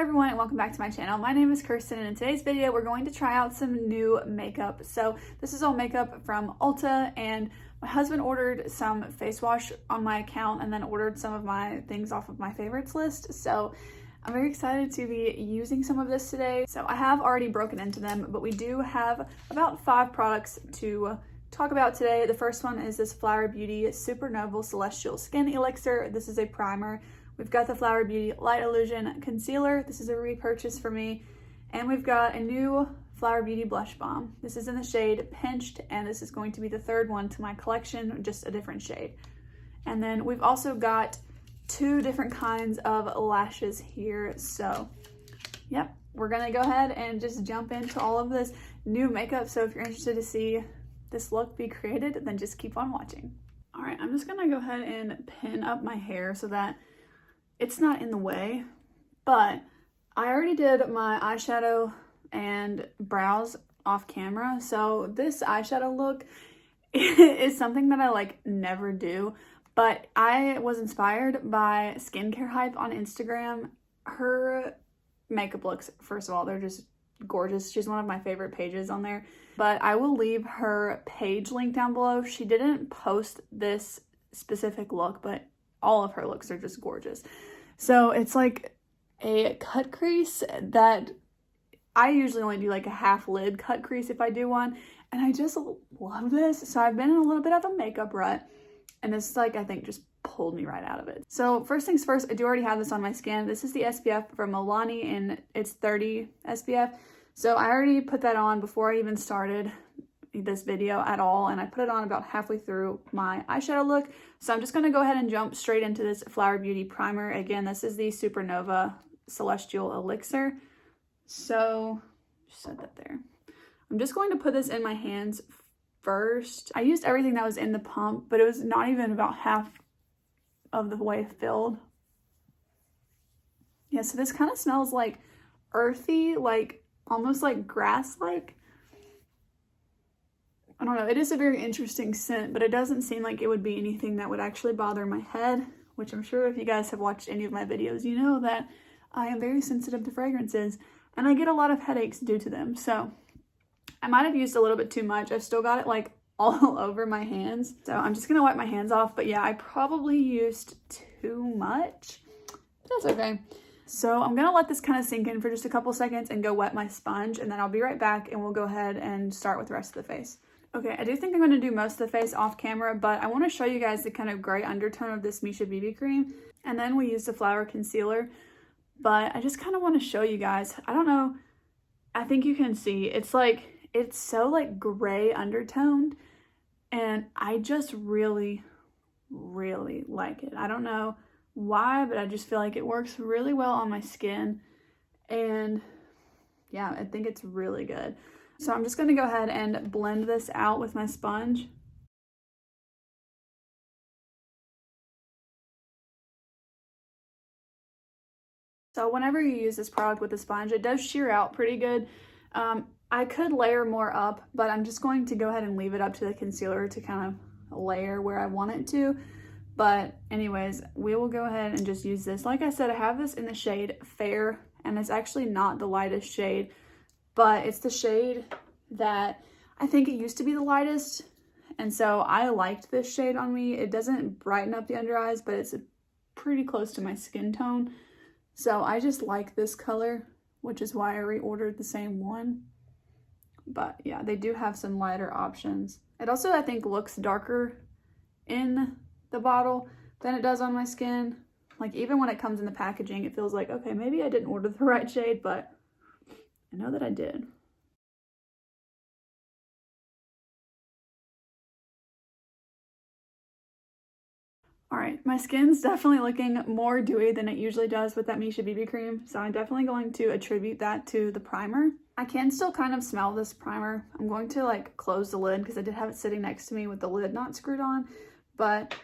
Hi everyone and welcome back to my channel. My name is Kirsten and in today's video we're going to try out some new makeup. So this is all makeup from Ulta and my husband ordered some face wash on my account and then ordered some of my things off of my favorites list. So I'm very excited to be using some of this today. So I have already broken into them, but we do have about 5 products to talk about today. The first one is this Flower Beauty Supernova Celestial Skin Elixir. This is a primer. We've got the Flower Beauty Light Illusion Concealer. This is a repurchase for me. And we've got a new Flower Beauty Blush Balm. This is in the shade Pinched, and this is going to be the third one to my collection, just a different shade. And then we've also got 2 different kinds of lashes here. So, yep, we're gonna go ahead and just jump into all of this new makeup. So if you're interested to see this look be created, then just keep on watching. All right, I'm just gonna go ahead and pin up my hair so that it's not in the way, but I already did my eyeshadow and brows off camera. So this eyeshadow look is something that I never do, but I was inspired by Skincare Hype on Instagram. Her makeup looks, first of all, they're just gorgeous. She's one of my favorite pages on there, but I will leave her page link down below. She didn't post this specific look, but all of her looks are just gorgeous. So it's like a cut crease that I usually only do a half lid cut crease if I do one. And I just love this. So I've been in a little bit of a makeup rut and this I think just pulled me right out of it. So first things first, I do already have this on my skin. This is the SPF from Milani and it's 30 SPF. So I already put that on before I even started this video at all, and I put it on about halfway through my eyeshadow look. So I'm just going to go ahead and jump straight into this Flower Beauty primer. Again, this is the Supernova Celestial Elixir. So just set that there. I'm just going to put this in my hands first. I used everything that was in the pump, but it was not even about half of the way filled. Yeah, so this kind of smells like earthy, almost like grass-like. I don't know, it is a very interesting scent, but it doesn't seem like it would be anything that would actually bother my head, which I'm sure if you guys have watched any of my videos, you know that I am very sensitive to fragrances and I get a lot of headaches due to them. So I might have used a little bit too much. I've still got it all over my hands. So I'm just gonna wipe my hands off, but yeah, I probably used too much. That's okay. So I'm gonna let this kind of sink in for just a couple seconds and go wet my sponge, and then I'll be right back and we'll go ahead and start with the rest of the face. Okay, I do think I'm going to do most of the face off camera, but I want to show you guys the kind of gray undertone of this Misha BB cream. And then we use the Flower Concealer, but I just kind of want to show you guys. I don't know, I think you can see, it's so gray undertoned, and I just really, really like it. I don't know why, but I just feel like it works really well on my skin, and yeah, I think it's really good. So I'm just going to go ahead and blend this out with my sponge. So whenever you use this product with a sponge, it does shear out pretty good. I could layer more up, but I'm just going to go ahead and leave it up to the concealer to kind of layer where I want it to. But anyways, we will go ahead and just use this. Like I said, I have this in the shade Fair, and it's actually not the lightest shade, but it's the shade that I think it used to be the lightest, and so I liked this shade on me. It doesn't brighten up the under eyes, but it's pretty close to my skin tone, so I just like this color, which is why I reordered the same one. But yeah, they do have some lighter options. It also, I think, looks darker in the bottle than it does on my skin. Even when it comes in the packaging, it feels like, okay, maybe I didn't order the right shade, but I know that I did. All right, my skin's definitely looking more dewy than it usually does with that Misha BB cream, so I'm definitely going to attribute that to the primer. I can still kind of smell this primer. I'm going to close the lid because I did have it sitting next to me with the lid not screwed on, but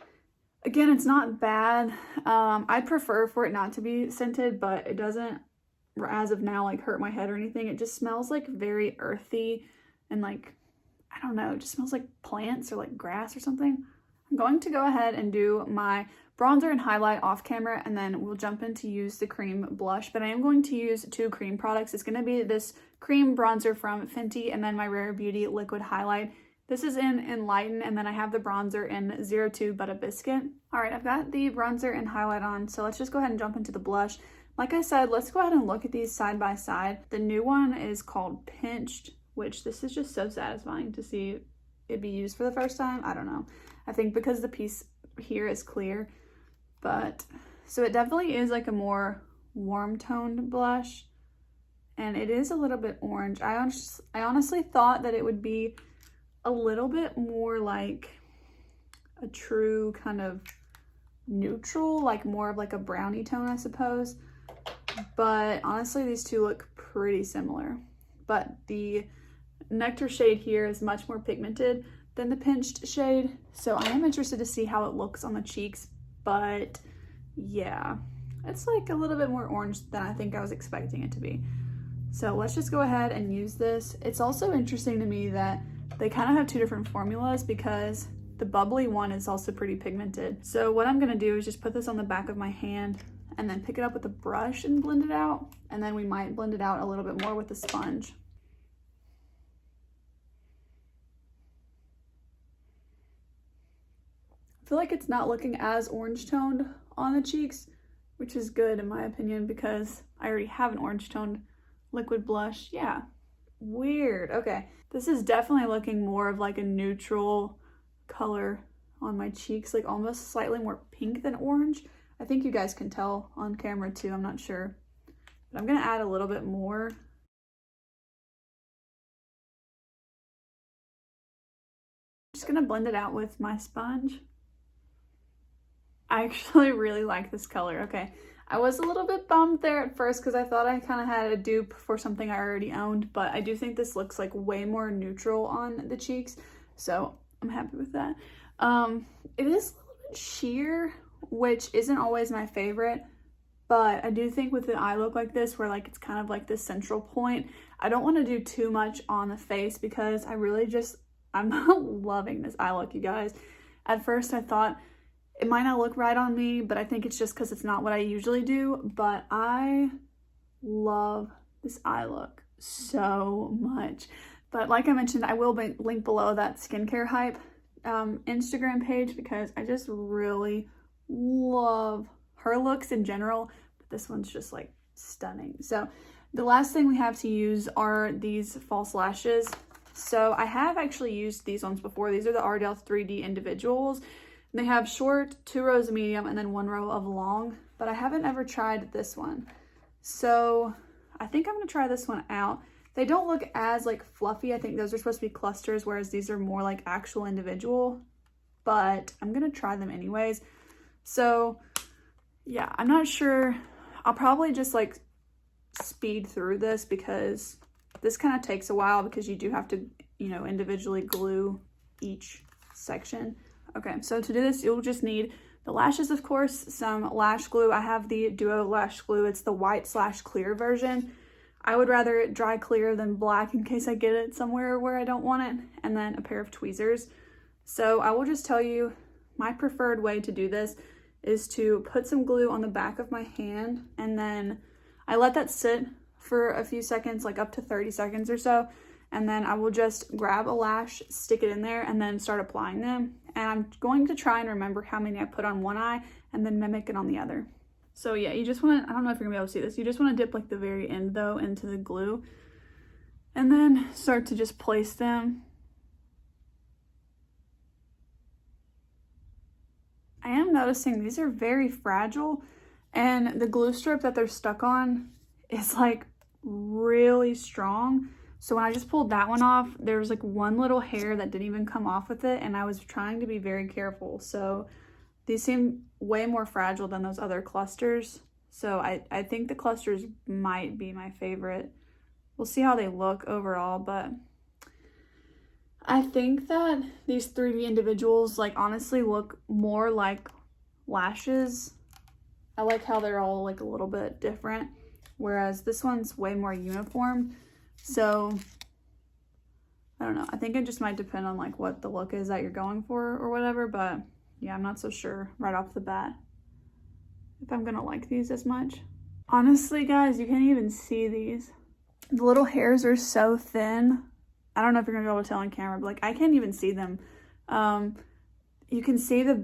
again, it's not bad. I'd prefer for it not to be scented, but it doesn't, as of now, hurt my head or anything. It just smells very earthy and I don't know, it just smells like plants or grass or something. I'm going to go ahead and do my bronzer and highlight off camera, and then we'll jump in to use the cream blush. But I am going to use 2 cream products. It's going to be this cream bronzer from Fenty and then my Rare Beauty liquid highlight. This is in Enlighten, and then I have the bronzer in 02 Butter Biscuit. All right, I've got the bronzer and highlight on, so let's just go ahead and jump into the blush. Like I said, let's go ahead and look at these side by side. The new one is called Pinched, which this is just so satisfying to see it be used for the first time. I don't know. I think because the piece here is clear, but so it definitely is like a more warm toned blush, and it is a little bit orange. I honestly thought that it would be a little bit more like a true kind of neutral, like more of like a brownie tone, I suppose. But honestly, these two look pretty similar. But the Nectar shade here is much more pigmented than the Pinched shade. So I am interested to see how it looks on the cheeks. But yeah, it's like a little bit more orange than I think I was expecting it to be. So let's just go ahead and use this. It's also interesting to me that they kind of have 2 different formulas because the bubbly one is also pretty pigmented. So what I'm gonna do is just put this on the back of my hand and then pick it up with a brush and blend it out. And then we might blend it out a little bit more with a sponge. I feel like it's not looking as orange toned on the cheeks, which is good in my opinion because I already have an orange toned liquid blush. Yeah, weird. Okay, this is definitely looking more of like a neutral color on my cheeks, like almost slightly more pink than orange. I think you guys can tell on camera too, I'm not sure. But I'm gonna add a little bit more. Just gonna blend it out with my sponge. I actually really like this color. Okay, I was a little bit bummed there at first because I thought I kind of had a dupe for something I already owned, but I do think this looks like way more neutral on the cheeks, so I'm happy with that. It is a little bit sheer, which isn't always my favorite, but I do think with an eye look like this, where like it's kind of like the central point, I don't want to do too much on the face because I'm not loving this eye look, you guys. At first I thought it might not look right on me, but I think it's just because it's not what I usually do, but I love this eye look so much. But like I mentioned, I will link below that Skincare Hype Instagram page because I just really love her looks in general, but this one's just like stunning. So the last thing we have to use are these false lashes. So I have actually used these ones before. These are the Ardell 3D individuals. They have short, 2 rows of medium, and then 1 row of long, but I haven't ever tried this one. So I think I'm gonna try this one out. They don't look as like fluffy. I think those are supposed to be clusters, whereas these are more like actual individual, but I'm gonna try them anyways. So yeah, I'm not sure. I'll probably just like speed through this because this kind of takes a while because you do have to, you know, individually glue each section. Okay, so to do this, you'll just need the lashes, of course, some lash glue. I have the Duo Lash Glue. It's the white/clear version. I would rather it dry clear than black in case I get it somewhere where I don't want it. And then a pair of tweezers. So I will just tell you my preferred way to do this is to put some glue on the back of my hand, and then I let that sit for a few seconds, like up to 30 seconds or so. And then I will just grab a lash, stick it in there, and then start applying them. And I'm going to try and remember how many I put on one eye and then mimic it on the other. So yeah, you just want to, I don't know if you're gonna be able to see this, you just want to dip like the very end though into the glue and then start to just place them. I am noticing these are very fragile, and the glue strip that they're stuck on is like really strong. So when I just pulled that one off, there was like one little hair that didn't even come off with it, and I was trying to be very careful. So these seem way more fragile than those other clusters. So I think the clusters might be my favorite. We'll see how they look overall, but I think that these 3D individuals like honestly look more like lashes. I like how they're all like a little bit different, whereas this one's way more uniform. So I don't know, I think it just might depend on like what the look is that you're going for or whatever, but yeah, I'm not so sure right off the bat. if I'm gonna like these as much. Honestly, guys, you can't even see these. The little hairs are so thin. I don't know if you're gonna be able to tell on camera, but like I can't even see them. You can see the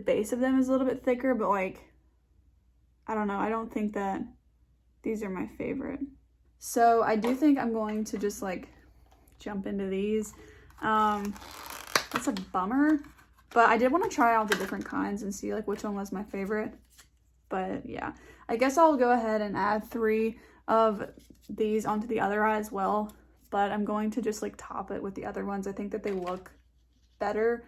base of them is a little bit thicker, but like, I don't know. I don't think that these are my favorite. So I do think I'm going to just like jump into these. That's a bummer, but I did want to try out the different kinds and see like which one was my favorite. But yeah, I guess I'll go ahead and add 3 of these onto the other eye as well, but I'm going to just like top it with the other ones. I think that they look better.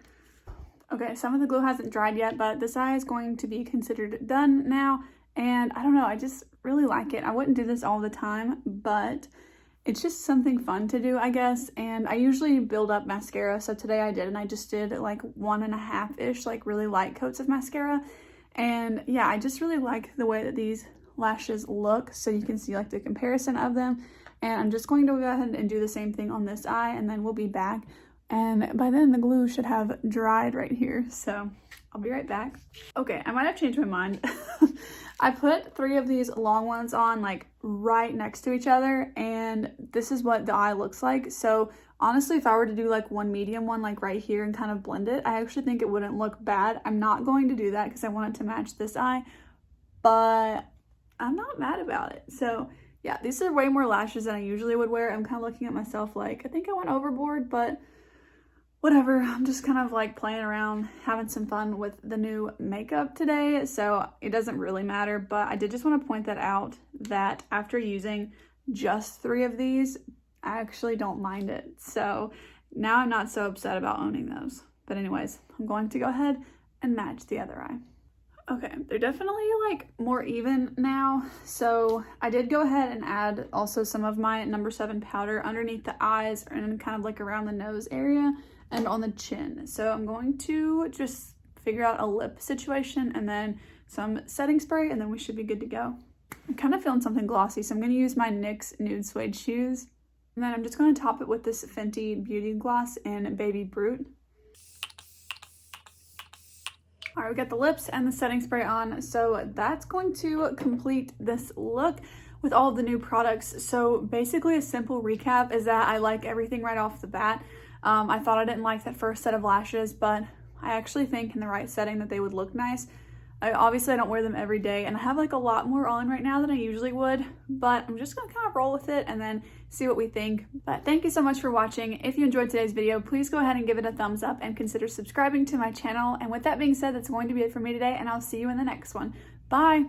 Okay, some of the glue hasn't dried yet, but this eye is going to be considered done now, and I don't know, I just really like it. I wouldn't do this all the time, but it's just something fun to do, I guess, and I usually build up mascara, so today I did, and I just did like 1.5-ish, like really light coats of mascara, and yeah, I just really like the way that these lashes look, so you can see like the comparison of them, and I'm just going to go ahead and do the same thing on this eye, and then we'll be back, and by then the glue should have dried right here, so I'll be right back. Okay, I might have changed my mind. I put 3 of these long ones on like right next to each other, and this is what the eye looks like. So honestly, if I were to do like one medium one like right here and kind of blend it, I actually think it wouldn't look bad. I'm not going to do that because I want it to match this eye, but I'm not mad about it. So yeah, these are way more lashes than I usually would wear. I'm kind of looking at myself like, I think I went overboard, but whatever. I'm just kind of like playing around, having some fun with the new makeup today, so it doesn't really matter, but I did just want to point that out, that after using just 3 of these, I actually don't mind it. So now I'm not so upset about owning those. But anyways, I'm going to go ahead and match the other eye. Okay, they're definitely like more even now. So I did go ahead and add also some of my number 7 powder underneath the eyes and kind of like around the nose area and on the chin. So I'm going to just figure out a lip situation and then some setting spray, and then we should be good to go. I'm kind of feeling something glossy, so I'm going to use my NYX Nude Suede Shoes. And then I'm just going to top it with this Fenty Beauty Gloss in Baby Brute. All right, we got the lips and the setting spray on, so that's going to complete this look with all of the new products. So basically a simple recap is that I like everything right off the bat. I thought I didn't like that first set of lashes, but I actually think in the right setting that they would look nice. Obviously I don't wear them every day, and I have like a lot more on right now than I usually would, but I'm just gonna kind of roll with it and then see what we think. But thank you so much for watching. If you enjoyed today's video, please go ahead and give it a thumbs up and consider subscribing to my channel. And with that being said, that's going to be it for me today, and I'll see you in the next one. Bye!